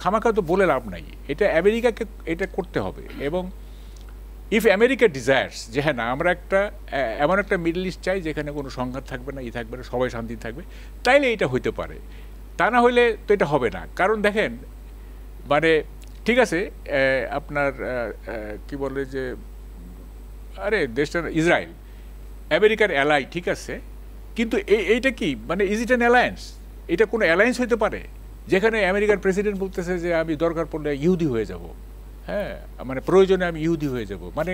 খামাখা তো বলে লাভ নাই, এটা আমেরিকাকে এটা করতে হবে। এবং ইফ আমেরিকা ডিজায়ার্স যে হ্যাঁ না আমরা এমন একটা মিডল ইস্ট চাই যেখানে কোনো সংঘাত থাকবে না, থাকবে না, সবাই শান্তি থাকবে, তাইলে এটা হইতে পারে। তা না হইলে তো এটা হবে না। কারণ দেখেন মানে ঠিক আছে আপনার কি বলে যে আরে দেশটা ইসরায়েল আমেরিকার অ্যালাই, ঠিক আছে, কিন্তু এইটা কি মানে ইজ ইট অ্যান অ্যালায়েন্স? এটা কোনো অ্যালায়েন্স হইতে পারে যেখানে আমেরিকার প্রেসিডেন্ট বলতেছে যে আমি দরকার পড়লে ইহুদি হয়ে যাব, হ্যাঁ মানে প্রয়োজনে আমি ইহুদি হয়ে যাব। মানে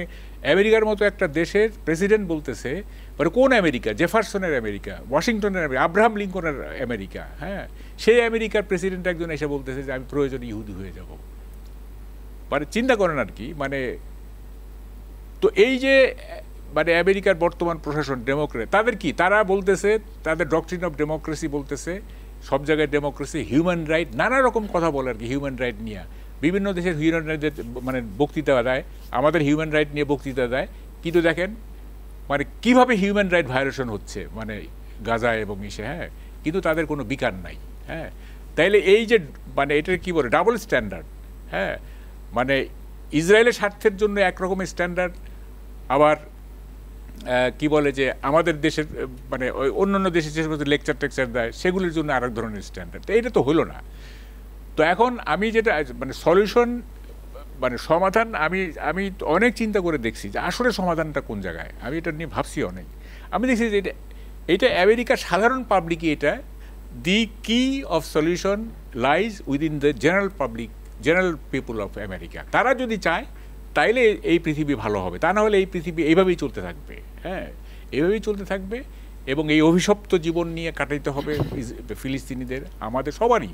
আমেরিকার মতো একটা দেশের প্রেসিডেন্ট বলতেছে, মানে কোন আমেরিকা? জেফারসনের আমেরিকা, ওয়াশিংটনের আমেরিকা, আব্রাহাম লিঙ্কনের আমেরিকা, হ্যাঁ সেই আমেরিকার প্রেসিডেন্ট একজন এসে বলতেছে যে আমি প্রয়োজনে ইহুদি হয়ে যাব। মানে চিন্তা করেন আর কি। মানে তো এই যে মানে আমেরিকার বর্তমান প্রশাসন ডেমোক্রেট, তাদের কি তারা বলতেছে তাদের ডক্ট্রিন অফ ডেমোক্রেসি বলতেছে সব জায়গায় ডেমোক্রেসি, হিউম্যান রাইট, নানা রকম কথা বলে আর কি হিউম্যান রাইট নিয়ে। বিভিন্ন দেশের হিউম্যান রাইট মানে বক্তৃতা দেয়, আমাদের হিউম্যান রাইট নিয়ে বক্তৃতা দেয়, কিন্তু দেখেন মানে কিভাবে হিউম্যান রাইট ভায়োলেশন হচ্ছে মানে গাজা এবং ইসে, হ্যাঁ, কিন্তু তাদের কোনো বিকার নাই। হ্যাঁ, তাইলে এই যে মানে এটার কি বলে ডাবল স্ট্যান্ডার্ড, হ্যাঁ, মানে ইসরায়েলের স্বার্থের জন্য একরকমের স্ট্যান্ডার্ড, আবার কি বলে যে আমাদের দেশের মানে ওই অন্যান্য দেশে যে সমস্ত লেকচার টেকচার দেয় সেগুলির জন্য আরেক ধরনের স্ট্যান্ডার্ড। তো এটা তো হলো না। তো এখন আমি যেটা মানে সলিউশন মানে সমাধান আমি অনেক চিন্তা করে দেখছি যে আসলে সমাধানটা কোন জায়গায়। আমি এটা নিয়ে ভাবছি অনেক। আমি দেখছি যে এটা আমেরিকার সাধারণ পাবলিকই এটা দি কি of solution lies within the general people of America. তারা যদি চায় তাইলে এই পৃথিবী ভালো হবে, তা না হলে এই পৃথিবী এইভাবেই চলতে থাকবে। হ্যাঁ, এইভাবেই চলতে থাকবে এবং এই অভিশপ্ত জীবন নিয়ে কাটাইতে হবে ফিলিস্তিনিদের, আমাদের সবারই।